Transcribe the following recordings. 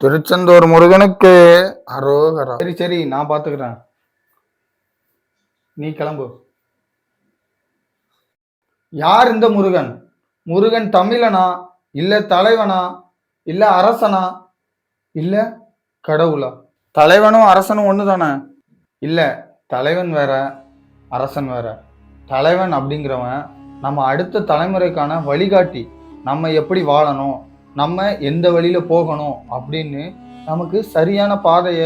திருச்செந்தூர் முருகனுக்கு அரோகரா. சரி சரி, நான் பாத்துக்கிறேன், நீ கிளம்பு. யார் இந்த முருகன்? முருகன் தமிழனா, இல்ல தலைவனா, இல்ல அரசனா, இல்ல கடவுளா? தலைவனும் அரசனும் ஒண்ணுதானே? இல்ல, தலைவன் வேற, அரசன் வேற. தலைவன் அப்படிங்கிறவன் நம்ம அடுத்த தலைமுறைக்கான வழிகாட்டி. நம்ம எப்படி வாழணும், நம்ம எந்த வழியில போகணும் அப்படின்னு நமக்கு சரியான பாதைய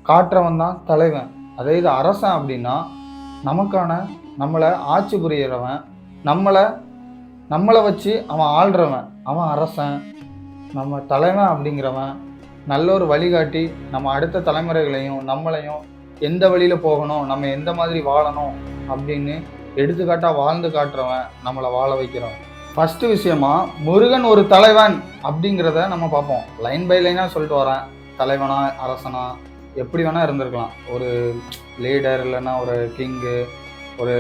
காட்டுறவன் தான் தலைவன். அதே இது அரசன் அப்படின்னா நமக்கான நம்மளை ஆட்சி புரியறவன், நம்மளை நம்மளை வச்சு அவன் ஆள்றவன், அவன் அரசன். நம்ம தலைவன் அப்படிங்கிறவன் நல்ல ஒரு வழிகாட்டி, நம்ம அடுத்த தலைமுறைகளையும் நம்மளையும் எந்த வழியில போகணும், நம்ம எந்த மாதிரி வாழணும் அப்படின்னு எடுத்துக்காட்டா வாழ்ந்து காட்டுறவன், நம்மளை வாழ வைக்கிறவன். ஃபர்ஸ்ட் விஷயமா முருகன் ஒரு தலைவன் அப்படிங்கிறத நம்ம பார்ப்போம். லைன் பை லைனா சொல்லிட்டு வரேன். தலைவனா, அரசனா, எப்படி வேணா இருந்திருக்கலாம். ஒரு லீடர், இல்லைன்னா ஒரு கிங்கு, ஒரு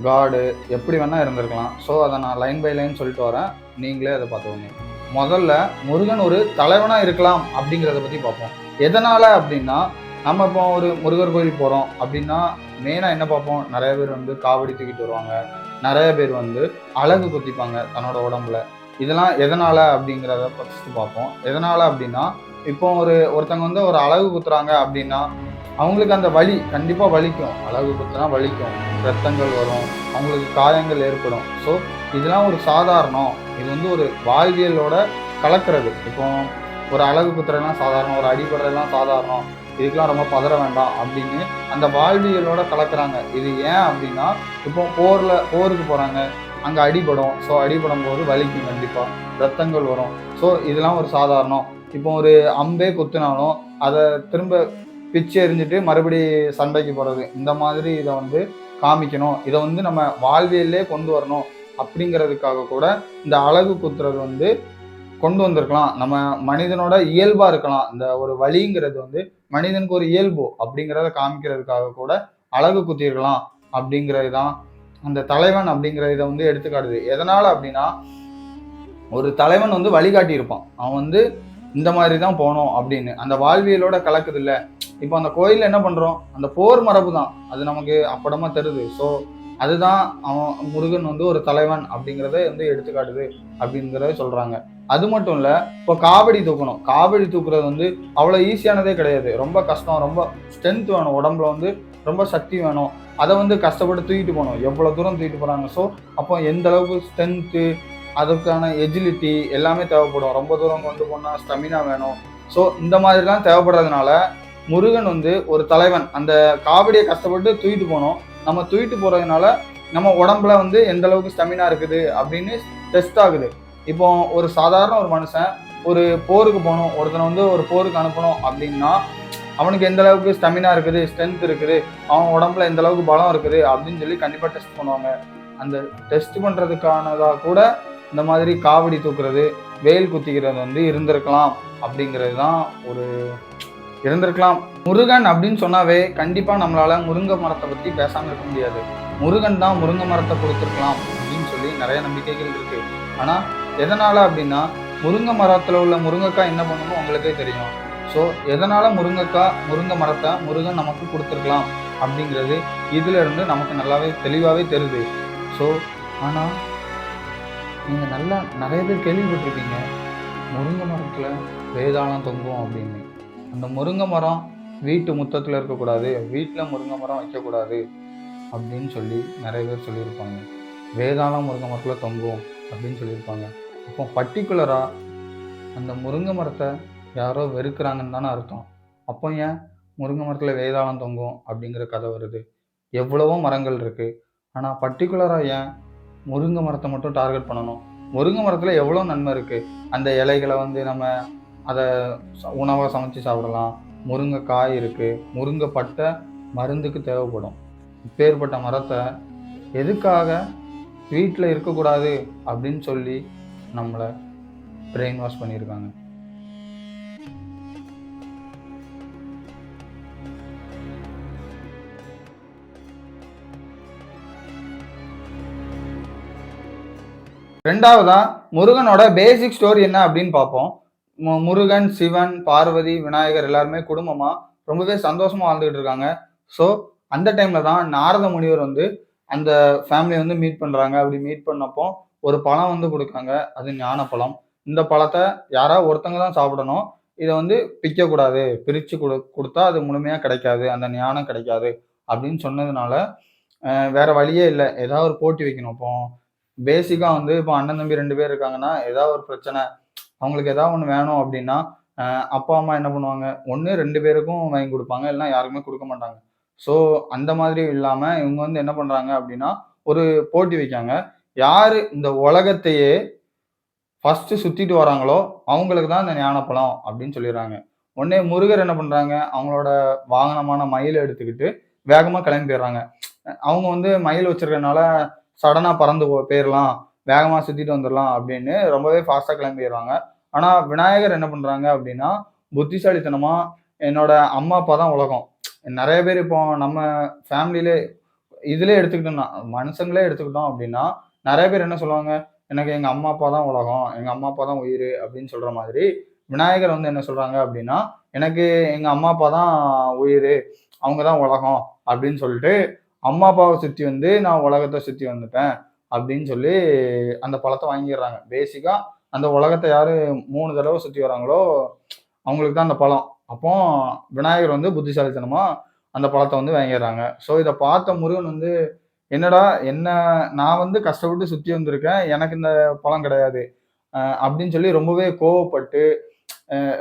காடு, எப்படி வேணா இருந்திருக்கலாம். ஸோ அதை நான் லைன் பை லைன் சொல்லிட்டு வரேன், நீங்களே அதை பார்த்துக்கோங்க. முதல்ல முருகன் ஒரு தலைவனா இருக்கலாம் அப்படிங்கிறத பத்தி பார்ப்போம். எதனால அப்படின்னா, நம்ம இப்போ ஒரு முருகர் கோயில் போறோம் அப்படின்னா மெயினா என்ன பார்ப்போம், நிறைய பேர் வந்து காவடி தூக்கிட்டு வருவாங்க, நிறைய பேர் வந்து அழகு குத்திப்பாங்க தன்னோட உடம்புல. இதெல்லாம் எதனால அப்படிங்கிறத ஃபர்ஸ்ட் பார்ப்போம். எதனால அப்படின்னா, இப்போ ஒருத்தவங்க வந்து ஒரு அழகு குத்துறாங்க அப்படின்னா அவங்களுக்கு அந்த வலி கண்டிப்பா வலிக்கும். அழகு குத்துனா வலிக்கும், ரத்தங்கள் வரும், அவங்களுக்கு காயங்கள் ஏற்படும். ஸோ இதெல்லாம் ஒரு சாதாரணம். இது வந்து ஒரு வாழ்வியலோட கலக்கிறது. இப்போ ஒரு அழகு குத்துறதுலாம் சாதாரணம், ஒரு அடிபடுறதுலாம் சாதாரணம், இதுக்கெல்லாம் ரொம்ப பதற வேண்டாம் அப்படின்னு அந்த வாழ்வியலோட கலக்குறாங்க. இது ஏன் அப்படின்னா, இப்போ போருக்கு போறாங்க, அங்க அடிபடும். ஸோ அடிபடும் போது வலிக்கும், கண்டிப்பா ரத்தங்கள் வரும். ஸோ இதெல்லாம் ஒரு சாதாரணம். இப்போ ஒரு அம்பே குத்துனாலும் அதை திரும்ப பிச்சு எறிஞ்சிட்டு மறுபடி சண்டைக்கு போறது, இந்த மாதிரி இதை வந்து காமிக்கணும், இதை வந்து நம்ம வாழ்வியல்லே கொண்டு வரணும் அப்படிங்கிறதுக்காக கூட இந்த அழகு குத்துறது வந்து கொண்டு வந்திருக்கலாம். நம்ம மனிதனோட இயல்பா இருக்கலாம். இந்த ஒரு வலிங்கிறது வந்து மனிதனுக்கு ஒரு இயல்பு அப்படிங்கிறத காமிக்கிறதுக்காக கூட அழகு குத்திருக்கலாம் அப்படிங்கிறது தான் அந்த தலைவன் அப்படிங்கிற இதை வந்து எடுத்துக்காட்டுது. எதனால அப்படின்னா, ஒரு தலைவன் வந்து வழிகாட்டி இருப்பான். அவன் வந்து இந்த மாதிரி தான் போனோம் அப்படின்னு அந்த வாழ்வியலோட கலக்குது இல்ல. இப்போ அந்த கோயில்ல என்ன பண்றோம், அந்த போர் மரபு தான் அது நமக்கு அப்படமா தருது. ஸோ அதுதான் அவன் முருகன் வந்து ஒரு தலைவன் அப்படிங்கிறத வந்து எடுத்துக்காட்டுது அப்படிங்கிறத சொல்றாங்க. அது மட்டும் இல்ல, இப்போ காவடி தூக்கணும். காவடி தூக்குறது வந்து அவ்வளவு ஈஸியானதே கிடையாது. ரொம்ப கஷ்டம், ரொம்ப ஸ்ட்ரென்த் வேணும், உடம்புல வந்து ரொம்ப சக்தி வேணும். அதை வந்து கஷ்டப்பட்டு தூக்கிட்டு போகணும். எவ்வளவு தூரம் தூக்கிட்டு போறாங்க. ஸோ அப்போ எந்த அளவுக்கு ஸ்ட்ரென்த்து, அதுக்கான எஜிலிட்டி எல்லாமே தேவைப்படும். ரொம்ப தூரம் கொண்டு போனால் ஸ்டெமினா வேணும். ஸோ இந்த மாதிரிலாம் தேவைப்படுறதுனால முருகன் வந்து ஒரு தலைவன். அந்த காவடியை கஷ்டப்பட்டு தூக்கிட்டு போனோம். நம்ம தூக்கிட்டு போறதுனால நம்ம உடம்புல வந்து எந்த அளவுக்கு ஸ்டெமினா இருக்குது அப்படின்னு டெஸ்ட் ஆகுது. இப்போ ஒரு சாதாரண ஒரு மனுஷன் ஒரு போருக்கு போகணும், ஒருத்தனை வந்து ஒரு போருக்கு அனுப்பணும் அப்படின்னா அவனுக்கு எந்த அளவுக்கு ஸ்டெமினா இருக்குது, ஸ்ட்ரென்த் இருக்குது, அவன் உடம்புல எந்த அளவுக்கு பலம் இருக்குது அப்படின்னு சொல்லி கண்டிப்பா டெஸ்ட் பண்ணுவாங்க. அந்த டெஸ்ட் பண்றதுக்கானதா கூட இந்த மாதிரி காவடி தூக்குறது, வேல் குத்திக்கிறது வந்து இருந்திருக்கலாம் அப்படிங்கிறது தான் ஒரு இருந்திருக்கலாம். முருகன் அப்படின்னு சொன்னாவே கண்டிப்பா நம்மளால முருங்கை மரத்தை பத்தி பேசாம இருக்க முடியாது. முருகன் தான் முருங்கை மரத்தை கொடுத்துருக்கலாம் அப்படின்னு சொல்லி நிறைய நம்பிக்கைகள் இருக்கு. ஆனா எதனால அப்படின்னா, முருங்கை மரத்துல உள்ள முருங்கைக்காய் என்ன பண்ணணுமோ உங்களுக்கே தெரியும். ஸோ எதனால முருங்கை மரத்தை முருகன் நமக்கு கொடுத்துருக்கலாம் அப்படிங்கிறது இதுல இருந்து நமக்கு நல்லாவே தெளிவாவே தெரியுது. ஸோ ஆனா நீங்க நல்லா நிறைய பேர் கேள்விப்பட்டிருப்பீங்க, முருங்கை மரத்துல வேதாளம் தொங்கும் அப்படின்னு. அந்த முருங்கை மரம் வீட்டு முத்தத்தில் இருக்கக்கூடாது, வீட்டில் முருங்கை மரம் வைக்கக்கூடாது அப்படின்னு சொல்லி நிறைய பேர் சொல்லியிருப்பாங்க. வேதாளம் முருங்கை மரத்தில் தொங்கும் அப்படின்னு சொல்லியிருப்பாங்க. அப்போ பர்டிகுலராக அந்த முருங்கை மரத்தை யாரோ வெறுக்கிறாங்கன்னு தானே அர்த்தம். அப்போ ஏன் முருங்கை மரத்தில் வேதாளம் தொங்கும் அப்படிங்கிற கதை வருது? எவ்வளவோ மரங்கள் இருக்குது, ஆனால் பர்டிகுலராக ஏன் முருங்கை மரத்தை மட்டும் டார்கெட் பண்ணணும்? முருங்கை மரத்தில் எவ்வளோ நன்மை இருக்குது. அந்த இலைகளை வந்து நம்ம அதை உணவாக சமைச்சு சாப்பிடலாம். முருங்கைக்காய் இருக்குது, முருங்கைப்பட்டை மருந்துக்கு தேவைப்படும். இப்பேற்பட்ட மரத்தை எதுக்காக வீட்டில் இருக்கக்கூடாது அப்படின்னு சொல்லி நம்மளை பிரெயின் வாஷ் பண்ணியிருக்காங்க. ரெண்டாவதா முருகனோட பேசிக் ஸ்டோரி என்ன அப்படின்னு பார்ப்போம். முருகன், சிவன், பார்வதி, விநாயகர் எல்லாருமே குடும்பமா ரொம்பவே சந்தோஷமா வாழ்ந்துகிட்டு இருக்காங்க. ஸோ அந்த டைம்ல தான் நாரத முனிவர் வந்து அந்த ஃபேமிலிய வந்து மீட் பண்றாங்க. அப்படி மீட் பண்ணப்போ ஒரு பழம் வந்து குடுக்காங்க. அது ஞான பழம். இந்த பழத்த யாராவது ஒருத்தவங்க தான் சாப்பிடணும். இத வந்து பிக்கக்கூடாது. பிரிச்சு குடுத்தா அது முழுமையா கிடைக்காது. அந்த ஞானம் கிடைக்காது. அப்படின்னு சொன்னதுனால, வேற வழியே இல்ல. ஏதாவது ஒரு போட்டி வைக்கணும். இப்போ பேசிக்கா வந்து இப்போ அண்ணன், தம்பி 2 பேர் இருக்காங்கன்னா, ஏதாவது ஒரு பிரச்சனை அவங்களுக்கு ஏதாவது ஒண்ணு வேணும் அப்படின்னா, அ அப்பா, அம்மா என்ன பண்ணுவாங்க? ஒண்ணு 2 பேருக்கும் வாங்கி குடுப்பாங்க. இல்லன்னா யாருக்குமே குடுக்க மாட்டாங்க. ஸோ, அந்த மாதிரி இல்லாம இவங்க வந்து என்ன பண்றாங்க அப்படின்னா, ஒரு போட்டி வைக்காங்க. யாரு இந்த உலகத்தையே ஃபர்ஸ்ட்டு சுத்திட்டு வராங்களோ, அவங்களுக்கு தான் இந்த ஞானப்பழம் அப்படின்னு சொல்லிர்றாங்க. உடனே முருகர் என்ன பண்றாங்க, அவங்களோட வாகனமான மயில எடுத்துக்கிட்டு வேகமா கிளம்பி போயிர்றாங்க. அவங்க வந்து மயில் வச்சிருக்கனால சடனா பறந்து போயிரலாம். வேகமா சுத்திட்டு வந்துரலாம் அப்படின்னு ரொம்பவே ஃபாஸ்ட்டா கிளம்பிருவாங்க. ஆனா விநாயகர் என்ன பண்றாங்க அப்படின்னா, புத்திசாலித்தனமா என்னோட அம்மா, அப்பா தான் உலகம். நெறைய பேர் இப்போ நம்ம ஃபேமிலிலே இதிலே எடுத்துக்கிட்டோம்னா, மனுஷங்களே எடுத்துக்கிட்டோம் அப்படின்னா, நெறைய பேர் என்ன சொல்லுவாங்க, எனக்கு எங்க அம்மா, அப்பா தான் உலகம். எங்க அம்மா, அப்பா தான் உயிரு அப்படின்னு சொல்ற மாதிரி, விநாயகர் வந்து என்ன சொல்றாங்க அப்படின்னா, எனக்கு எங்க அம்மா, அப்பா தான் உயிரு. அவங்க தான் உலகம் அப்படின்னு சொல்லிட்டு, அம்மா, அப்பாவ சுத்தி வந்து நான் உலகத்த சுத்தி வந்துட்டேன் அப்படின்னு சொல்லி அந்த பழத்த வாங்கிர்றாங்க. பேசிக்கா அந்த உலகத்த யாரு 3 தடவ சுத்தி வராங்களோ, அவங்களுக்கு தான் அந்த பழம். அப்போ விநாயகர் வந்து புத்திசாலித்தனமா அந்த பழத்த வந்து வாங்கிர்றாங்க. ஸோ இத பார்த்த முருகன் வந்து, "என்னடா என்ன நான் வந்து கஷ்டப்பட்டு சுத்தி வந்திருக்கேன். எனக்கு இந்த பழம் கிடையாது." அப்படின்னு சொல்லி ரொம்பவே கோவப்பட்டு,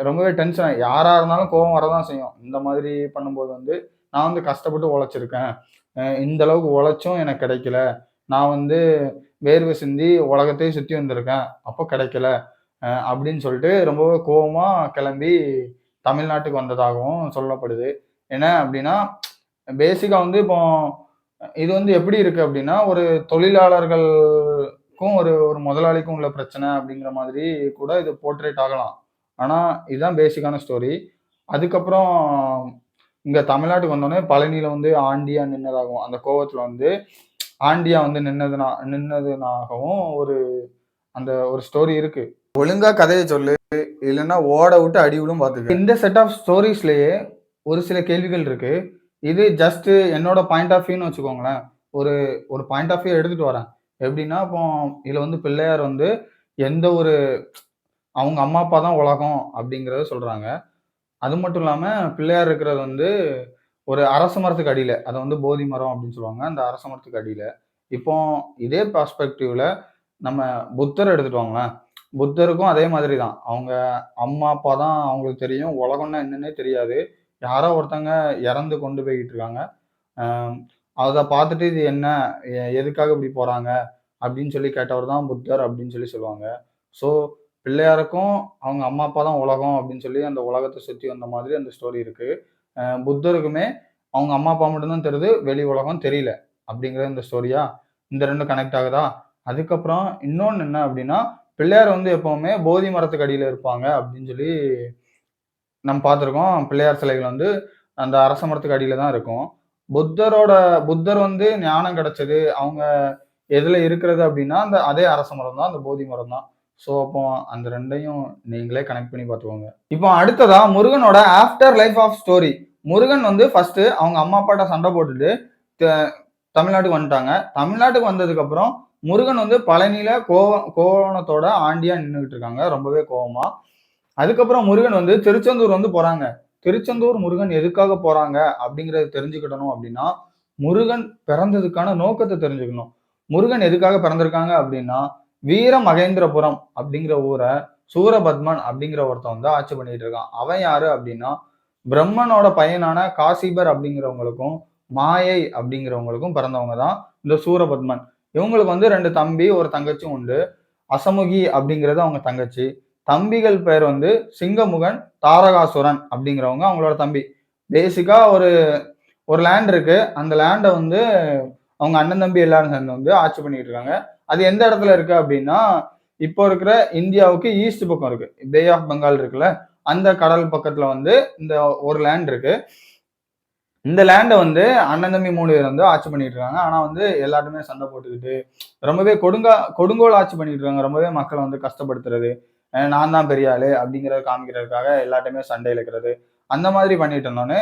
ரொம்பவே டென்ஷன் ஆயி யாரா இருந்தாலும் கோவம் வரதான் செய்யும். இந்த மாதிரி பண்ணும்போது வந்து, நான் வந்து கஷ்டப்பட்டு உழைச்சிருக்கேன். இந்த அளவுக்கு உழைச்சும் எனக்கு கிடைக்கல. நான் வந்து வேர்வை சிந்தி உலகத்தையே சுத்தி வந்திருக்கேன். அப்போ கிடைக்கல. அப்படின்னு சொல்லிட்டு ரொம்பவே கோவமா கிளம்பி தமிழ்நாட்டுக்கு வந்ததாகவும் சொல்லப்படுது. என்ன அப்படின்னா, பேசிக்கா வந்து இப்போ இது வந்து எப்படி இருக்கு அப்படின்னா, ஒரு தொழிலாளர்களுக்கும் ஒரு ஒரு முதலாளிக்கும் உள்ள பிரச்சனை அப்படிங்கிற மாதிரி கூட இது போர்ட்ரேட் ஆகலாம். ஆனா, இதுதான் பேசிக்கான ஸ்டோரி. அதுக்கப்புறம் இங்க தமிழ்நாட்டுக்கு வந்தோனே பழனியில வந்து ஆண்டியா நின்னதாகவும், அந்த கோவத்துல வந்து ஆண்டியா வந்து நின்னதுனாகவும் அந்த ஒரு ஸ்டோரி இருக்கு. ஒழுங்கா கதைய சொல்லு. இல்லன்னா ஓட விட்டு அடி விழும் பார்த்துக்க. இந்த செட் ஆஃப் ஸ்டோரீஸ்லயே ஒரு சில கேள்விகள் இருக்கு. இது ஜஸ்ட் என்னோட பாயிண்ட் ஆஃப் வியூன்னு வச்சுக்கோங்களேன். ஒரு ஒரு பாயிண்ட் ஆஃப் வியூ எடுத்துட்டு வரேன். எப்படின்னா, இப்போ இதுல வந்து பிள்ளையார் வந்து எந்த ஒரு அவங்க அம்மா, அப்பா தான் உலகம் அப்படிங்கிறத சொல்றாங்க. அது மட்டும் இல்லாம பிள்ளையார் இருக்கிறது வந்து ஒரு அரச மரத்துக்கு அடியில. அத வந்து போதி மரம் அப்படின்னு சொல்லுவாங்க. அந்த அரச மரத்துக்கு அடியில. இப்போ இதே பெர்ஸ்பெக்டிவ்ல நம்ம புத்தர் எடுத்துட்டு வாங்களேன். புத்தருக்கும் அதே மாதிரி தான். அவங்க அம்மா, அப்பா தான் அவங்களுக்கு தெரியும். உலகம்னா என்னன்னே தெரியாது. யாரோ ஒருத்தங்க இறந்து கொண்டு போய்க்கிட்டு இருக்காங்க. அ அத பார்த்துட்டு இது என்ன? எதுக்காக இப்படி போறாங்க? அப்படின்னு சொல்லி கேட்டவர் தான் புத்தர் அப்படின்னு சொல்லி சொல்லுவாங்க. ஸோ பிள்ளையாருக்கும் அவங்க அம்மா, அப்பா தான் உலகம் அப்படின்னு சொல்லி அந்த உலகத்த சுத்தி வந்த மாதிரி அந்த ஸ்டோரி இருக்கு. புத்தருக்குமே அவங்க அம்மா, அப்பா மட்டும் தான் தெரியுது. வெளி உலகம் தெரியல. அப்படிங்கிறது இந்த ஸ்டோரியா? இந்த 2ம் கனெக்ட் ஆகுதா? அதுக்கப்புறம் இன்னொன்னு என்ன அப்படின்னா, பிள்ளையார் வந்து எப்பவுமே போதி மரத்துக்கு அடியில இருப்பாங்க அப்படின்னு சொல்லி நம்ம பார்த்துருக்கோம். பிள்ளையார் சிலைகள் வந்து அந்த அரச மரத்துக்கு அடியில தான் இருக்கும். புத்தரோட புத்தர் வந்து ஞானம் கிடைச்சது, அவங்க எதுல இருக்கிறது அப்படின்னா, அந்த அதே அரச மரம் தான். அந்த போதி மரம் தான். ஸோ, அப்போ அந்த 2யும் நீங்களே கனெக்ட் பண்ணி பார்த்துக்கோங்க. இப்போ அடுத்ததா முருகனோட after life of story. Murugan வந்து ஃபர்ஸ்ட்டு அவங்க அம்மா, அப்பாட்ட சண்டை போட்டுட்டு த தமிழ்நாட்டுக்கு வந்துட்டாங்க. தமிழ்நாட்டுக்கு வந்ததுக்கப்புறம் முருகன் வந்து பழனியில கோவணத்தோட ஆண்டியா நின்னுகிட்டு இருக்காங்க. ரொம்பவே கோவமா. அதுக்கப்புறம் முருகன் வந்து திருச்செந்தூர் வந்து போறாங்க. திருச்செந்தூர் முருகன் எதுக்காக போறாங்க அப்படிங்கிறத தெரிஞ்சுக்கிடணும் அப்படின்னா, முருகன் பிறந்ததுக்கான நோக்கத்த தெரிஞ்சுக்கணும். முருகன் எதுக்காக பிறந்திருக்காங்க அப்படின்னா, வீர மகேந்திரபுரம் அப்படிங்கிற ஊர சூரபத்மன் அப்படிங்கிற ஒருத்தன் வந்து ஆட்சி பண்ணிட்டு இருக்கான். அவன் யாரு அப்படின்னா, பிரம்மனோட பையனான காசிபர் அப்படிங்கிறவங்களுக்கும், மாயை அப்படிங்கிறவங்களுக்கும் பிறந்தவங்க தான் இந்த சூரபத்மன். இவங்களுக்கு வந்து 2 தம்பி, 1 தங்கச்சி உண்டு. அசமுகி அப்படிங்கிறது அவங்க தங்கச்சி. தம்பிகள் பேர் வந்து சிங்கமுகன், தாரகாசுரன் அப்படிங்கிறவங்க அவங்களோட தம்பி. பேசிக்கா ஒரு ஒரு லேண்ட் இருக்கு. அந்த லேண்ட வந்து அவங்க அண்ணன், தம்பி எல்லாரும் சேர்ந்து வந்து ஆட்சி பண்ணிட்டு இருக்காங்க. அது எந்த இடத்துல இருக்கு அப்படின்னா, இப்போ இருக்கிற இந்தியாவுக்கு ஈஸ்ட் பக்கம் இருக்கு. பே ஆஃப் பெங்கால் இருக்குல்ல, அந்த கடல் பக்கத்துல வந்து இந்த ஒரு லேண்ட் இருக்கு. இந்த லேண்ட வந்து அண்ணன், தம்பி 3 பேர் வந்து ஆட்சி பண்ணிட்டு இருக்காங்க. ஆனா வந்து எல்லாருமே சண்டை போட்டுக்கிட்டு, ரொம்பவே கொடுங்கோல் ஆட்சி பண்ணிட்டு இருக்காங்க. ரொம்பவே மக்கள வந்து கஷ்டப்படுத்துறது. நான் தான் பெரிய ஆளு அப்படிங்கிறத காமிக்கிறதுக்காக எல்லாத்தையுமே சண்டை இழுக்கிறது அந்த மாதிரி பண்ணிட்டு இருந்தோன்னே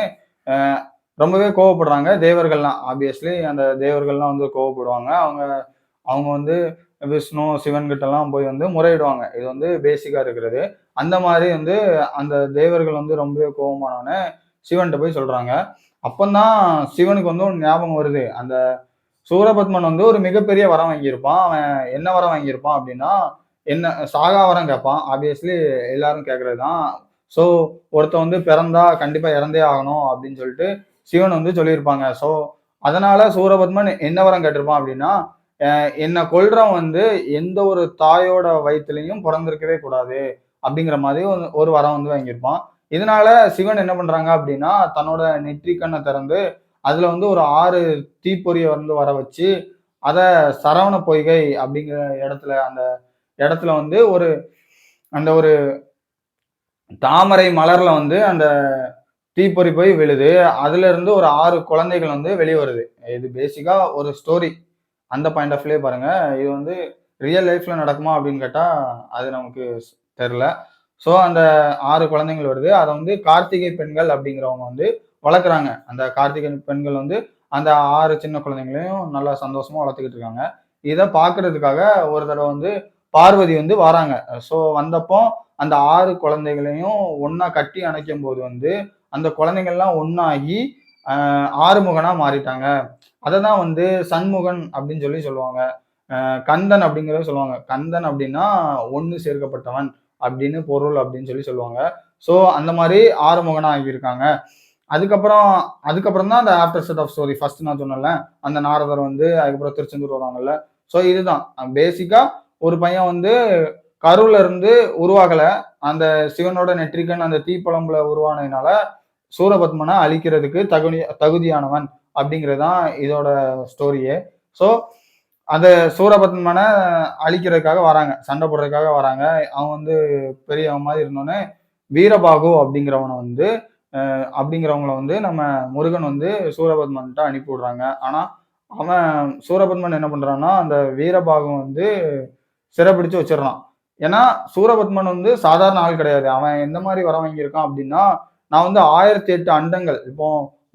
ரொம்பவே கோவப்படுறாங்க தேவர்கள்லாம். ஆப்வியஸ்லி அந்த தேவர்கள்லாம் வந்து கோவப்படுவாங்க. அவங்க அவங்க வந்து விஷ்ணு, சிவன் கிட்டலாம் போய் வந்து முறையிடுவாங்க. இது வந்து பேசிக்கா இருக்கிறது. அந்த மாரி வந்து அந்த தேவர்கள் வந்து ரொம்பவே கோவமானோனே சிவன்ட்ட போய் சொல்றாங்க. அப்பந்தான் சிவனுக்கு வந்து ஒண்ணு ஞாபகம் வருது. அந்த சூரபத்மன் வந்து ஒரு மிகப்பெரிய வரம் வாங்கியிருப்பான். அவன் என்ன வரம் வாங்கியிருப்பான் அப்டின்னா, என்ன சாகா வரம் கேட்பான். ஆப்வியஸ்லி எல்லாரும் கேட்கறது தான். ஸோ ஒருத்தன் வந்து பிறந்தா கண்டிப்பா இறந்தே ஆகணும் அப்டின்னு சொல்லிட்டு சிவன் வந்து சொல்லியிருப்பாங்க. ஸோ அதனால சூரபத்மன் என்ன வரம் கேட்டிருப்பான் அப்டின்னா, என்ன கொல்றவன் வந்து எந்த ஒரு தாயோட வயித்துலயும் பொறந்திருக்கவே கூடாது. அப்டிங்கிற மாதிரி ஒரு வரம் வந்து வாங்கியிருப்பான். இதனால சிவன் என்ன பண்றாங்க அப்டின்னா, தன்னோட நெற்றிக் கண்ண திறந்து அதுல வந்து ஒரு 6 தீப்பொறிய வந்து வர வச்சு, அத சரவண பொய்கை அப்படிங்கிற இடத்துல அந்த இடத்துல வந்து அந்த ஒரு தாமரை மலர்ல வந்து அந்த தீப்பொறி போய் விழுது. அதுலருந்து ஒரு 6 குழந்தைகள் வந்து வெளிய வருது. இது பேசிக்கா ஒரு ஸ்டோரி. அந்த பாயிண்ட் ஆஃப் வியூலயே பாருங்க. இது வந்து ரியல் லைஃப்ல நடக்குமா அப்படின்னு கேட்டா, அது நமக்கு தெரியல. ஸோ அந்த 6 குழந்தைகள் வருது. அத வந்து கார்த்திகை பெண்கள் அப்படிங்கிறவங்க வந்து வளர்க்குறாங்க. அந்த கார்த்திகை பெண்கள் வந்து அந்த 6 சின்ன குழந்தைங்களையும் நல்லா சந்தோஷமா வளர்த்துக்கிட்டு இருக்காங்க. இத பார்க்கறதுக்காக ஒரு தடவ வந்து பார்வதி வந்து வராங்க. ஸோ வந்தப்போ அந்த 6 குழந்தைகளையும் ஒண்ணா கட்டி அணைக்கும்போது வந்து, அந்த குழந்தைங்கள்லாம் ஒண்ணாகி ஆறுமுகனா மாறிட்டாங்க. அததான் வந்து சண்முகன் அப்படின்னு சொல்லுவாங்க. கந்தன் அப்படிங்கிறத சொல்லுவாங்க. கந்தன் அப்படின்னா ஒண்ணு சேர்க்கப்பட்டவன் அப்படின்னு பொருள் அப்படின்னு சொல்லுவாங்க. ஸோ அந்த மாரி ஆறுமுகனா ஆகியிருக்காங்க. அதுக்கப்புறம் அதுக்கப்புறம் தான் அந்த after set of story. First நான் சொன்னேன்ல, அந்த நாரதர் வந்து அதுக்கப்புறம் திருச்செந்தூர் வருவாங்கல்ல. ஸோ இதுதான். பேசிக்கா ஒரு பையன் வந்து கருவுல இருந்து உருவாகல. அந்த சிவனோட நெற்றிக்கண் அந்த தீப்பழம்புல உருவானதுனால, சூரபத்மன அழிக்கிறதுக்கு தகுதியானவன் அப்படிங்கிறது தான் இதோட ஸ்டோரியே. ஸோ அந்த சூரபத்மன அழிக்கிறதுக்காக வராங்க. சண்டை போடுறதுக்காக வராங்க. அவன் வந்து பெரியவன் மாரி இருந்தோனே, வீரபாகு அப்படிங்கிறவன வந்து அப்படிங்கிறவங்கள வந்து நம்ம முருகன் வந்து சூரபத்மன்ட்ட அனுப்பி விடுறாங்க. ஆனா, அவன் சூரபத்மன் என்ன பண்றான்னா, அந்த வீரபாகு வந்து சிறைப்பிடிச்சு வச்சிடுறான். ஏன்னா, சூரபத்மன் வந்து சாதாரண ஆள் கிடையாது. அவன் எந்த மாரி வரம் வாங்கியிருக்கான் அப்டின்னா, நான் வந்து 1008 அண்டங்கள் இப்போ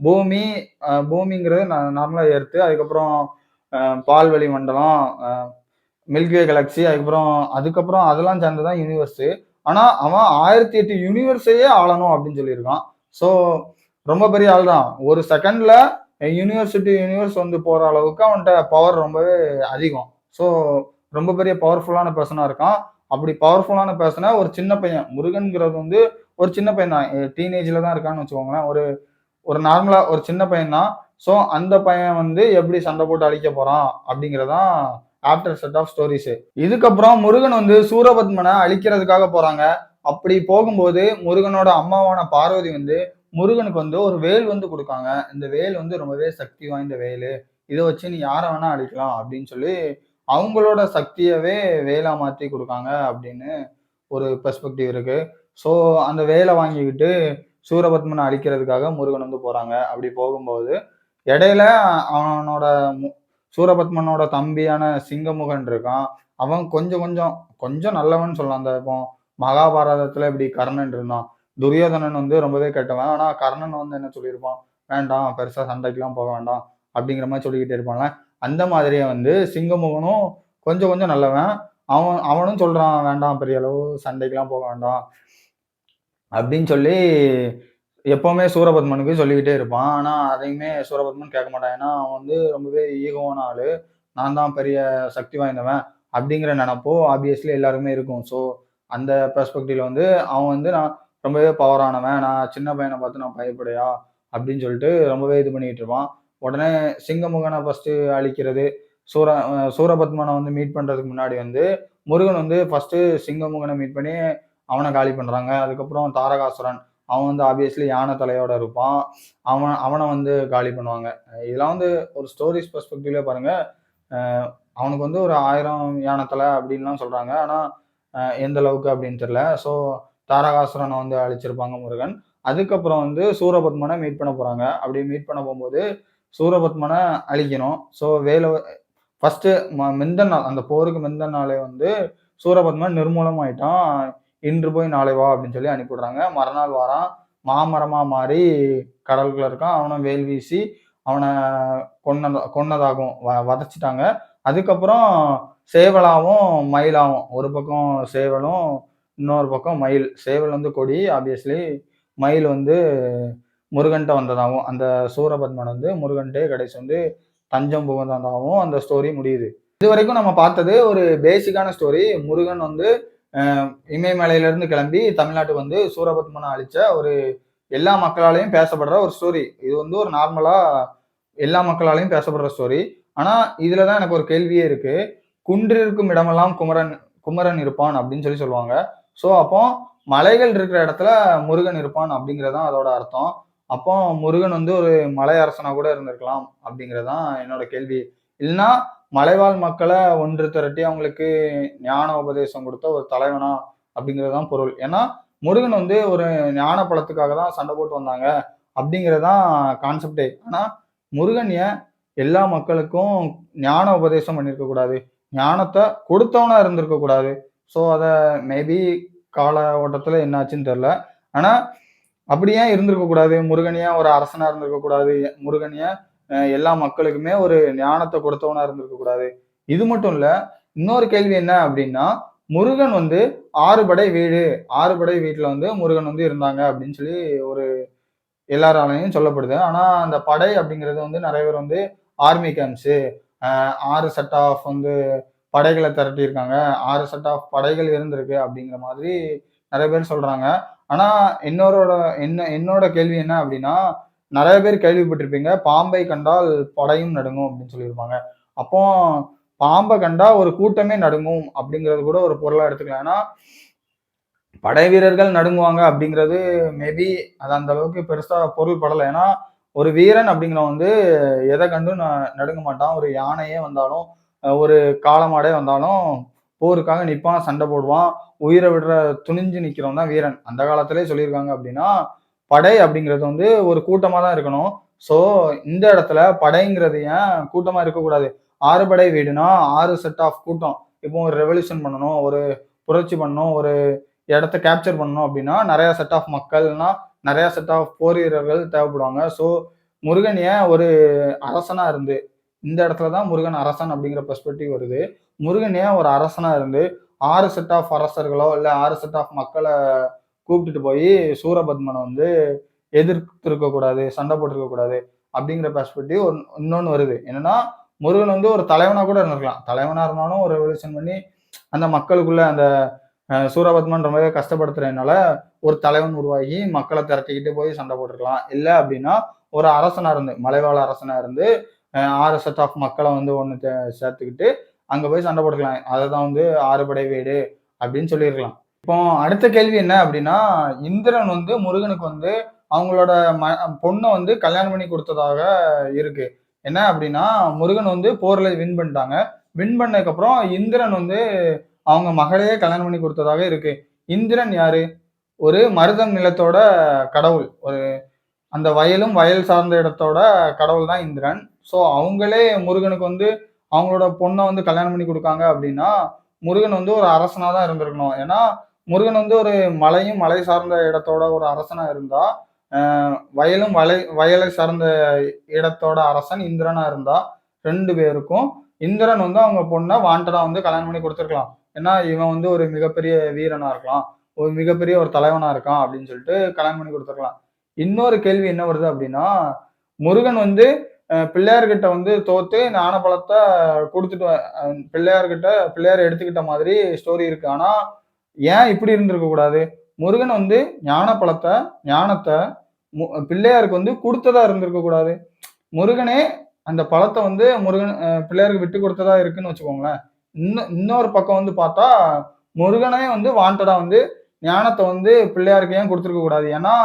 பூமி, பூமிங்கிறது நார்மலா எர்த்து. அதுக்கப்புறம் பால்வெளி மண்டலம், மில்க்வே கேலக்ஸி அதுக்கப்புறம் அதெல்லாம் சேர்ந்து தான் யூனிவர்ஸு. ஆனா, அவன் 1008 யூனிவர்ஸையே ஆளணும் அப்டின்னு சொல்லியிருக்கான். ஸோ, ரொம்ப பெரிய ஆள் தான். ஒரு செகண்ட்ல யூனிவர்ஸ் டூ யூனிவர்ஸ் வந்து போற அளவுக்கு அவன்ட்ட பவர் ரொம்பவே அதிகம். ஸோ ரொம்ப பெரிய பவர்ஃபுல்லான பெர்சனா இருக்கான். அப்படி பவர்ஃபுல்லான பெர்சன ஒரு சின்ன பையன், முருகன்ங்கிறது வந்து ஒரு சின்ன பையன் தான். டீனேஜ்ல தான் இருக்கான்னு வச்சுக்கோங்களேன். ஒரு ஒரு நார்மலா ஒரு சின்ன பையன் தான். ஸோ அந்த பையன் வந்து எப்படி சண்டை போட்டு அழிக்க போறான் அப்படிங்கிறது தான் ஆஃப்டர் செட் ஆஃப் ஸ்டோரீஸு. இதுக்கப்புறம் முருகன் வந்து சூரபத்மன அழிக்கிறதுக்காக போறாங்க. அப்படி போகும்போது முருகனோட அம்மாவான பார்வதி வந்து முருகனுக்கு வந்து ஒரு வேல் வந்து குடுக்காங்க. இந்த வேல் வந்து ரொம்பவே சக்தி வாய்ந்த வேலு. இத வச்சு நீ யார வேணா அழிக்கலாம் அப்படின்னு சொல்லி அவங்களோட சக்தியவே வேலா மாத்தி குடுக்காங்க அப்படின்னு ஒரு பெர்ஸ்பெக்டிவ் இருக்கு. ஸோ அந்த வேல வாங்கிக்கிட்டு சூரபத்மன அழிக்கிறதுக்காக முருகன் வந்து போறாங்க. அப்படி போகும்போது இடையில அவனோட சூரபத்மனோட தம்பியான சிங்கமுகன் இருக்கான். அவன் கொஞ்சம் கொஞ்சம் கொஞ்சம் நல்லவன்னு சொல்லலாம். அந்த இப்போ மகாபாரதத்துல எப்படி கர்ணன் இருந்தான். துரியோதனன் வந்து ரொம்பவே கெட்டவன். ஆனா கர்ணன் வந்து என்ன சொல்லியிருப்பான், "வேண்டாம் பெருசா சண்டைக்குலாம் போக வேண்டாம்." அப்படிங்கிற மாரி சொல்லிக்கிட்டே இருப்பான்ல. அந்த மாதிரியே வந்து சிங்கமுகனும் கொஞ்சம் கொஞ்சம் நல்லவன். அவனும் சொல்றான், "வேண்டாம் பெரிய அளவு சண்டைக்குலாம் போக வேண்டாம்." அப்படின்னு சொல்லி எப்பவுமே சூரபத்மனுக்கு சொல்லிக்கிட்டே இருப்பான். ஆனா அதையுமே சூரபத்மன் கேட்க மாட்டான். ஏன்னா, அவன் வந்து ரொம்பவே ஈகோவான ஆளு. நான் தான் பெரிய சக்தி வாய்ந்தவன் அப்படிங்கிற நெனப்பு ஆப்வியஸ்லி எல்லாருக்குமே இருக்கும். ஸோ அந்த பெர்ஸ்பெக்டிவ்ல வந்து அவன் வந்து நான் ரொம்பவே பவரானவன். நான் சின்ன பையன பார்த்து நான் பயப்படையா? அப்படின்னு சொல்லிட்டு ரொம்பவே இது பண்ணிட்டு இருப்பான். உடனே சிங்கமுகன ஃபர்ஸ்ட்டு அழிக்கிறது. சூரபத்மன வந்து மீட் பண்றதுக்கு முன்னாடி வந்து முருகன் வந்து ஃபர்ஸ்ட்டு சிங்கமுகன மீட் பண்ணி அவன காலி பண்றாங்க. அதுக்கப்புறம் தாரகாசுரன் அவன் வந்து ஆப்வியஸ்லி யானை தலையோட இருப்பான். அவன வந்து காலி பண்ணுவாங்க. இதெல்லாம் வந்து ஒரு ஸ்டோரீஸ் பெர்ஸ்பெக்டிவ்ல பாருங்க. அ அவனுக்கு வந்து ஒரு 1000 யானை தலை அப்டின்லாம் சொல்றாங்க. ஆனா, எந்த அளவுக்கு அப்டின்னு தெரியல. ஸோ தாரகாசுரன வந்து அழிச்சிருப்பாங்க முருகன். அதுக்கப்புறம் வந்து சூரபத்மன மீட் பண்ண போறாங்க. அப்டி மீட் பண்ண போம்போது சூரபத்மன அழிக்கணும். ஸோ ஃபர்ஸ்ட்டு முந்தன நாள் அந்த போருக்கு முந்தன நாளே வந்து சூரபத்மன் நிர்மூலம் ஆயிட்டான். இன்று போய் நாளை வா அப்படின்னு சொல்லி அனுப்பிவிடுறாங்க. மறுநாள் வாரான், மாமரமா மாறி கடலுக்குள்ள இருக்கான். அவனை வேல் வீசி அவனை கொன்னதாகும், வதைச்சிட்டாங்க. அதுக்கப்புறம் சேவலாவும் மயிலாவும், ஒரு பக்கம் சேவலும் இன்னொரு பக்கம் மயில். சேவல் வந்து கொடி ஆப்வியஸ்லி, மயில் வந்து முருகன்ட்ட வந்ததாகவும், அந்த சூரபத்மன் வந்து முருகன்ட்டே கடைசி வந்து தஞ்சம் புகுந்ததாகவும் அந்த ஸ்டோரி முடியுது. இது வரைக்கும் நம்ம பார்த்தது ஒரு பேசிக்கான ஸ்டோரி. முருகன் வந்து இமயமலையிலிருந்து கிளம்பி தமிழ்நாட்டுக்கு வந்து சூரபத்மனை அழிச்ச ஒரு எல்லா மக்களாலையும் பேசப்படுற ஒரு ஸ்டோரி. இது வந்து ஒரு நார்மலா எல்லா மக்களாலையும் பேசப்படுற ஸ்டோரி. ஆனா இதுலதான் எனக்கு ஒரு கேள்வியே இருக்கு. குன்றிருக்கும் இடமெல்லாம் குமரன் குமரன் இருப்பான் அப்படின்னு சொல்லி சொல்லுவாங்க. ஸோ அப்போ மலைகள் இருக்கிற இடத்துல முருகன் இருப்பான் அப்படிங்கிறதான் அதோட அர்த்தம். அப்போ முருகன் வந்து ஒரு மலை அரசனா கூட இருந்திருக்கலாம் அப்படிங்கிறதான் என்னோட கேள்வி. இல்லைன்னா மலைவாழ் மக்களை ஒன்று திரட்டி அவங்களுக்கு ஞான உபதேசம் கொடுத்த ஒரு தலைவனா அப்படிங்கிறதான் பொருள். ஏன்னா முருகன் வந்து ஒரு ஞான பழத்துக்காக தான் சண்டை போட்டு வந்தாங்க அப்படிங்கிறதான் கான்செப்டே. ஆனா முருகன் ஏன் எல்லா மக்களுக்கும் ஞான உபதேசம் பண்ணியிருக்க கூடாது, ஞானத்தை கொடுத்தவனா இருந்திருக்க கூடாது? ஸோ அதை மேபி கால ஓட்டத்துல என்னாச்சுன்னு தெரியல. ஆனா அப்படி ஏன் இருந்திருக்க கூடாது? முருகன் ஏன் ஒரு அரசனா இருந்திருக்க கூடாது? முருகன் ஏன் எல்லா மக்களுக்குமே ஒரு ஞானத்தை கொடுத்தவனா இருந்திருக்க கூடாது? இது மட்டும் இல்ல, இன்னொரு கேள்வி என்ன அப்படின்னா, முருகன் வந்து 6 படை வீடு, 6 படை வீட்டுல வந்து முருகன் வந்து இருந்தாங்க அப்படின்னு சொல்லி ஒரு எல்லாராலையும் சொல்லப்படுது. ஆனா அந்த படை அப்படிங்கிறது வந்து நிறைய பேர் வந்து ஆர்மி கேம்ப்ஸ், 6 செட் ஆஃப் வந்து படைகளை திரட்டியிருக்காங்க, 6 செட் ஆஃப் படைகள் இருந்திருக்கு அப்படிங்கிற மாதிரி நிறைய பேர் சொல்றாங்க. ஆனா என்னோட கேள்வி என்ன அப்படின்னா, நிறைய பேர் கேள்விப்பட்டிருப்பீங்க, பாம்பை கண்டால் படையும் நடுங்கும் அப்படின்னு சொல்லியிருப்பாங்க. அப்போ பாம்பை கண்டா ஒரு கூட்டமே நடுங்கும் அப்படிங்கிறது கூட ஒரு பொருளா எடுத்துக்கலாம். ஏன்னா படை வீரர்கள் நடுங்குவாங்க அப்படிங்கிறது மேபி அது அந்த அளவுக்கு பெருசா பொருள் படலை. ஏன்னா ஒரு வீரன் அப்படிங்கிறவன் வந்து எதை கண்டும் நடுங்க மாட்டான். ஒரு யானையே வந்தாலும், ஒரு காளமாடே வந்தாலும் போருக்காக நிற்பான், சண்டை போடுவான், உயிரை விடுற துணிஞ்சு நிற்கிறவன் தான் வீரன். அந்த காலத்திலே சொல்லியிருக்காங்க. அப்படின்னா படை அப்படிங்கிறது வந்து ஒரு கூட்டமா தான் இருக்கணும். ஸோ இந்த இடத்துல படைங்கிறது ஏன் கூட்டமா இருக்கக்கூடாது? 6 படை வீடுனா 6 செட் ஆஃப் கூட்டம். இப்போ ஒரு ரெவல்யூஷன் பண்ணணும், ஒரு புரட்சி பண்ணணும், ஒரு இடத்த கேப்சர் பண்ணணும் அப்படின்னா நிறைய செட் ஆஃப் மக்கள்னா நிறைய செட் ஆஃப் போர் வீரர்கள் தேவைப்படுவாங்க. ஸோ முருகன் ஏன் ஒரு அரசனா இருந்து, இந்த இடத்துல தான் முருகன் அரசன் அப்படிங்கிற பெர்ஸ்பெக்டிவ் வருது. முருகன் ஏன் ஒரு அரசனா இருந்து 6 செட் ஆஃப் அரசர்களோ இல்ல 6 செட் ஆஃப் மக்களை கூப்பிட்டுட்டு போய் சூரபத்மனை வந்து எதிர்த்திருக்க கூடாது, சண்டை போட்டிருக்க கூடாது அப்படிங்கிற பெர்ஸ்பெக்டிவ் இன்னொன்னு வருது. என்னன்னா முருகன் வந்து ஒரு தலைவனா கூட இருந்திருக்கலாம். தலைவனா இருந்தாலும் ஒரு ரெவல்யூஷன் பண்ணி அந்த மக்களுக்குள்ள அந்த சூரபத்மன் ரொம்பவே கஷ்டப்படுத்துறதுனால ஒரு தலைவன் உருவாகி மக்களை திரட்டிக்கிட்டு போய் சண்டை போட்டிருக்கலாம். இல்லை அப்படின்னா ஒரு அரசனா இருந்து, மலைவாழ் அரசனா இருந்து 6 செட் ஆஃப் மக்களை வந்து ஒன்று சேர்த்துக்கிட்டு அங்க போய் சண்டை போட்டுக்கலாம். அதை தான் வந்து 6 படை வீடு அப்படின்னு சொல்லியிருக்கலாம். இப்போ அடுத்த கேள்வி என்ன அப்படின்னா, இந்திரன் வந்து முருகனுக்கு வந்து அவங்களோட பொண்ணை வந்து கல்யாணம் பண்ணி கொடுத்ததாக இருக்கு. என்ன அப்படின்னா, முருகன் வந்து போர்ல வின் பண்ணிட்டாங்க. வின் பண்ணதுக்கு அப்புறம் இந்திரன் வந்து அவங்க மகளையே கல்யாணம் பண்ணி கொடுத்ததாக இருக்கு. இந்திரன் யாரு? ஒரு மருதம் நிலத்தோட கடவுள். ஒரு அந்த வயலும் வயல் சார்ந்த இடத்தோட கடவுள் தான் இந்திரன். ஸோ அவங்களே முருகனுக்கு வந்து அவங்களோட பொண்ணை வந்து கல்யாணம் பண்ணி கொடுக்காங்க அப்படின்னா முருகன் வந்து ஒரு அரசனா தான் இருந்திருக்கணும். ஏன்னா முருகன் வந்து ஒரு மலையும் மலை சார்ந்த இடத்தோட ஒரு அரசனா இருந்தா, வயலும் வயலை சார்ந்த இடத்தோட அரசன் இந்திரனா இருந்தா 2 பேருக்கும் இந்திரன் வந்து அவங்க பொண்ணை வாண்டடா வந்து கல்யாணம் பண்ணி கொடுத்துருக்கலாம். ஏன்னா இவன் வந்து ஒரு மிகப்பெரிய வீரனா இருக்கலாம், ஒரு மிகப்பெரிய ஒரு தலைவனா இருக்கான் அப்படின்னு சொல்லிட்டு கல்யாணம் பண்ணி கொடுத்துருக்கலாம். இன்னொரு கேள்வி என்ன வருது அப்படின்னா, முருகன் வந்து பிள்ளையார்கிட்ட வந்து தோத்து ஞானப்பழத்தை கொடுத்துட்டு பிள்ளையார் எடுத்துக்கிட்ட மாதிரி ஸ்டோரி இருக்கு. ஆனா ஏன் இப்படி இருந்திருக்க கூடாது? முருகன் வந்து ஞானத்தை பிள்ளையாருக்கு வந்து கொடுத்ததா இருந்திருக்க கூடாது. முருகனே அந்த பழத்தை வந்து பிள்ளையாருக்கு விட்டு கொடுத்ததா இருக்குன்னு வச்சுக்கோங்களேன். இன்னொரு பக்கம் வந்து பார்த்தா முருகனே வந்து வாண்டடா வந்து ஞானத்தை வந்து பிள்ளையாருக்கு ஏன் கொடுத்துருக்க கூடாது? ஏன்னா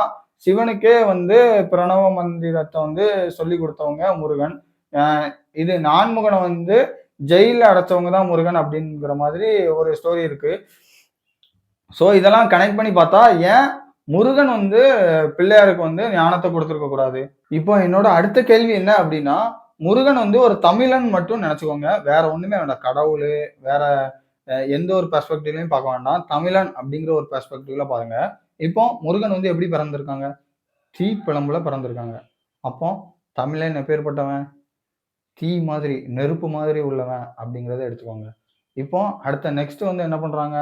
சிவனுக்கே வந்து பிரணவ மந்திரத்தை வந்து சொல்லி கொடுத்தவங்க முருகன். இது நான்முகனை வந்து ஜெயில அடைச்சவங்க தான் முருகன் அப்படிங்கிற மாதிரி ஒரு ஸ்டோரி இருக்கு. ஸோ இதெல்லாம் கனெக்ட் பண்ணி பார்த்தா ஏன் முருகன் வந்து பிள்ளையாருக்கு வந்து ஞானத்தை கொடுத்துருக்க கூடாது? இப்போ என்னோட அடுத்த கேள்வி என்ன அப்படின்னா, முருகன் வந்து ஒரு தமிழன் மட்டும் நினைச்சுக்கோங்க, வேற ஒண்ணுமே வேண்டாம். கடவுள் வேற எந்த ஒரு பெர்ஸ்பெக்டிவ்லையும் பார்க்க வேண்டாம். தமிழன் அப்படிங்கிற ஒரு பெர்ஸ்பெக்டிவ்ல பாருங்க. இப்போ முருகன் வந்து எப்படி பிறந்திருக்காங்க? தீப்பிழம்புல பிறந்திருக்காங்க. அப்போ தமிழன் எப்பேர்ப்பட்டவன்? தீ மாதிரி, நெருப்பு மாதிரி உள்ளவன் அப்படிங்கிறத எடுத்துக்கோங்க. இப்போ அடுத்த நெக்ஸ்ட் வந்து என்ன பண்றாங்க?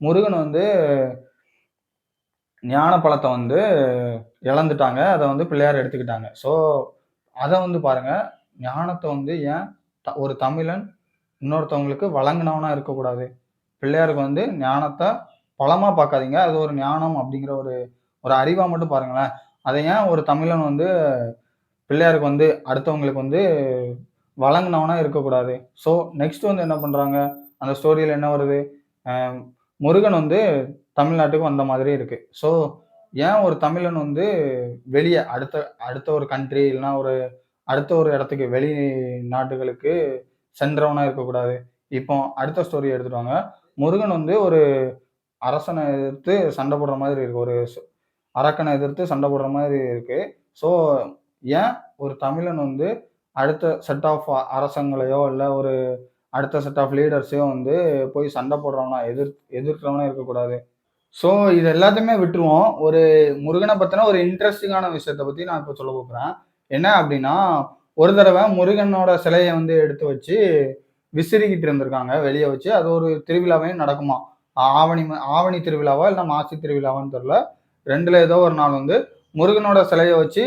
முருகன் வந்து ஞான பழத்த வந்து இழந்துட்டாங்க. அத வந்து பிள்ளையார் எடுத்துக்கிட்டாங்க. ஸோ, அத வந்து பாருங்க. ஞானத்த வந்து ஏன் ஒரு தமிழன் இன்னொருத்தவங்களுக்கு வழங்குனவனா இருக்கக்கூடாது? பிள்ளையாருக்கு வந்து ஞானத்த பழமா பார்க்காதீங்க. அது ஒரு ஞானம் அப்படிங்கிற ஒரு ஒரு அறிவா மட்டும் பாருங்களேன். அத ஏன் ஒரு தமிழன் வந்து பிள்ளையாருக்கு வந்து அடுத்தவங்களுக்கு வந்து வழங்குனவனா இருக்கக்கூடாது? ஸோ, நெக்ஸ்ட் வந்து என்ன பண்றாங்க? அந்த ஸ்டோரியில என்ன வருது? அ முருகன் வந்து தமிழ்நாட்டுக்கு வந்த மாதிரி இருக்கு. ஸோ, ஏன் ஒரு தமிழன் வந்து வெளிய அடுத்த அடுத்த ஒரு கண்ட்ரி இல்லன்னா ஒரு அடுத்த ஒரு இடத்துக்கு வெளி நாட்டுகளுக்கு சென்றவனா இருக்கக்கூடாது? இப்போ அடுத்த ஸ்டோரி எடுத்துட்டு வாங்க. முருகன் வந்து ஒரு அரசன எதிர்த்து சண்ட போடுற மாதிரி இருக்கு. ஒரு அரக்கன எதிர்த்து சண்ட போடுற மாதிரி இருக்கு. ஸோ, ஏன் ஒரு தமிழன் வந்து அடுத்த செட் ஆஃப் அரசங்களையோ, இல்ல ஒரு அடுத்த செட் ஆஃப் லீடர்ஸையோ வந்து போய் சண்ட போடுறவனா, எதிர்க்கிறவனா இருக்கக்கூடாது? ஸோ, இது எல்லாத்தையுமே விட்டுருவோம். ஒரு முருகன பத்தின ஒரு இன்ட்ரஸ்டிங்கான விஷயத்த பத்தி நான் இப்ப சொல்லப் போறேன். என்ன அப்டின்னா, ஒரு தடவ முருகனோட சிலைய வந்து எடுத்து வச்சு விசிறிக்கிட்டு இருந்திருக்காங்க வெளிய வச்சு. அது ஒரு திருவிழாவே நடக்குமாம். ஆவணி திருவிழாவா, இல்ல மாசி திருவிழாவான்னு தெரியல. 2ல ஏதோ ஒரு நாள் வந்து முருகனோட சிலைய வச்சு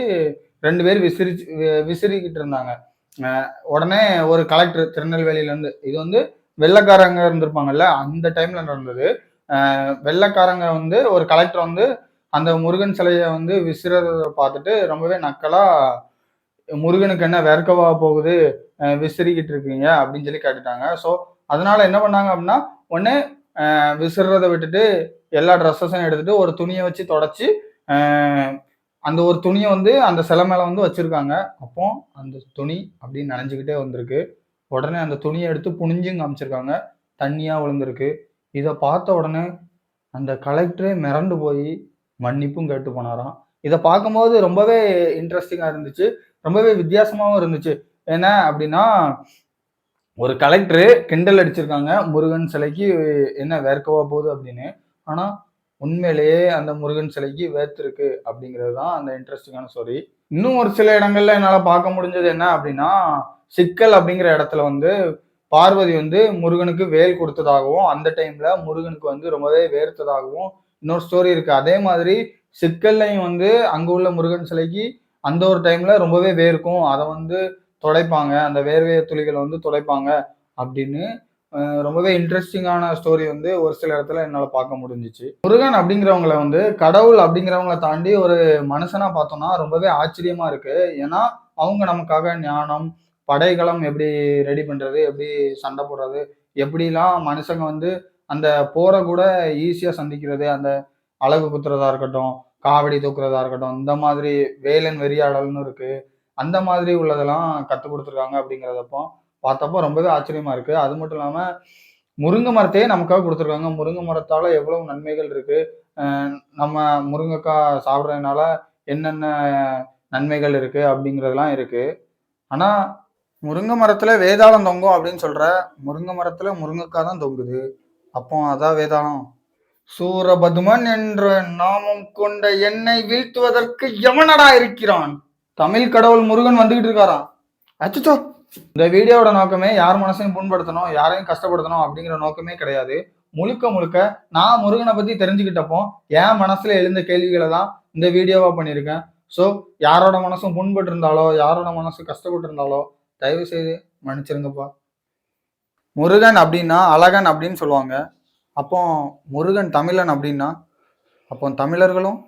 2 பேர் விசிறிக்கிட்டு இருந்தாங்க. அ உடனே ஒரு கலெக்டர் திருநெல்வேலியிலருந்து இது வந்து வெள்ளைக்காரங்க இருந்திருப்பாங்கல்ல, அந்த டைம்ல நடந்தது. வெள்ளைக்காரங்க வந்து ஒரு கலெக்டர் வந்து அந்த முருகன் சிலைய வந்து விசிறத பார்த்துட்டு ரொம்பவே நக்கலா, "முருகனுக்கு என்ன வேர்க்கவா போகுது? விசிறிக்கிட்டு இருக்கீங்க" அப்படின்னு சொல்லி கேட்டுட்டாங்க. ஸோ, அதனால என்ன பண்ணாங்க அப்படின்னா, ஒண்ணு விசிறத விட்டுட்டு எல்லா ட்ரெஸ்ஸஸையும் எடுத்துட்டு ஒரு துணிய வச்சு தொடச்சு, அ அந்த ஒரு துணிய வந்து அந்த சிலை மேல வந்து வச்சிருக்காங்க. அப்போ அந்த துணி அப்படியே நனைஞ்சுக்கிட்டே வந்திருக்கு. உடனே அந்த துணிய எடுத்து புழிஞ்சும் காமிச்சிருக்காங்க. தண்ணியா விழுந்திருக்கு. இத பார்த்த உடனே அந்த கலெக்டரே மிரண்டு போயி மன்னிப்பும் கேட்டு போனாராம். இத பார்க்கும்போது ரொம்பவே இன்ட்ரஸ்டிங்கா இருந்துச்சு. ரொம்பவே வித்தியாசமாவும் இருந்துச்சு. என்ன அப்டின்னா, ஒரு கலெக்டரு கிண்டல் அடிச்சிருக்காங்க. முருகன் சிலைக்கு என்ன வேர்க்கவா போகுது அப்படின்னு. ஆனா, உண்மையிலேயே அந்த முருகன் சிலைக்கு வேர்த்திருக்கு அப்படிங்கிறது தான் அந்த இன்ட்ரஸ்டிங்கான ஸ்டோரி. இன்னும் ஒரு சில இடங்கள்ல என்னால பார்க்க முடிஞ்சது என்ன அப்படின்னா, சிக்கல் அப்படிங்கிற இடத்துல வந்து பார்வதி வந்து முருகனுக்கு வேல் கொடுத்ததாகவும், அந்த டைம்ல முருகனுக்கு வந்து ரொம்பவே வேர்த்ததாகவும் இன்னொரு ஸ்டோரி இருக்கு. அதே மாதிரி சிக்கல்லையும் வந்து அங்க உள்ள முருகன் சிலைக்கு அந்த ஒரு டைம்ல ரொம்பவே வேர்க்கும். அத வந்து துடைப்பாங்க. அந்த வேர்வை துளிகள வந்து துடைப்பாங்க அப்படின்னு ரொம்பவே இன்ட்ரஸ்டிங்கான ஸ்டோரி வந்து ஒரு சில இடத்துல என்னால பார்க்க முடிஞ்சுச்சு. முருகன் அப்படிங்கிறவங்கள வந்து கடவுள் அப்படிங்கிறவங்கள தாண்டி ஒரு மனுஷனா பார்த்தோம்னா ரொம்பவே ஆச்சரியமா இருக்கு. ஏன்னா, அவங்க நமக்காக ஞானம், படைகளம் எப்படி ரெடி பண்றது, எப்படி சண்டை போடுறது, எப்படிலாம் மனுஷங்க வந்து அந்த போர கூட ஈஸியா சந்திக்கிறது, அந்த அலகு குத்துறதா இருக்கட்டும், காவடி தூக்குறதா இருக்கட்டும், இந்த மாதிரி வேலன் வெறியாடல்னு இருக்கு. அந்த மாதிரி உள்ளதெல்லாம் கத்துக் குடுத்துருக்காங்க அப்படிங்கிறதப்போ பார்த்தப்போ ரொம்பவே ஆச்சரியமா இருக்கு. அது மட்டும் இல்லாம முருங்க மரத்தையே நமக்காக குடுத்துருக்காங்க. முருங்க மரத்தால எவ்வளவு நன்மைகள் இருக்கு. அ நம்ம முருங்கக்காய் சாப்பிடுறதுனால என்னென்ன நன்மைகள் இருக்கு அப்படிங்கிறதெல்லாம் இருக்கு. ஆனா, முருங்க மரத்துல வேதாளம் தொங்கும் அப்படின்னு சொல்ற, முருங்க மரத்துல முருங்கக்காய் தான் தொங்குது. அப்போ அதான் வேதாளம். சூரபதுமன் என்ற நாமம் கொண்ட என்னை வீழ்த்துவதற்கு எவனடா இருக்கிறான்? தமிழ் கடவுள் முருகன் வந்துகிட்டு இருக்காராம். அச்சச்சோ! இந்த வீடியோவோட நோக்கமே யார் மனசையும் புண்படுத்தணும், யாரையும் கஷ்டப்படுத்தணும் அப்படிங்கிற நோக்கமே கிடையாது. முழுக்க முழுக்க நான் முருகனை பத்தி தெரிஞ்சுக்கிட்டப்போ, என் மனசுல எழுந்த கேள்விகள தான் இந்த வீடியோவா பண்ணியிருக்கேன். ஸோ, யாரோட மனசும் புண்பட்டு இருந்தாலோ, யாரோட மனசு கஷ்டப்பட்டு இருந்தாலோ, தயவு செய்து மன்னிச்சிருங்கப்பா. முருகன் அப்படின்னா அழகன் அப்படின்னு சொல்லுவாங்க. அப்போ முருகன் தமிழன் அப்படின்னா, அப்போ தமிழர்களும்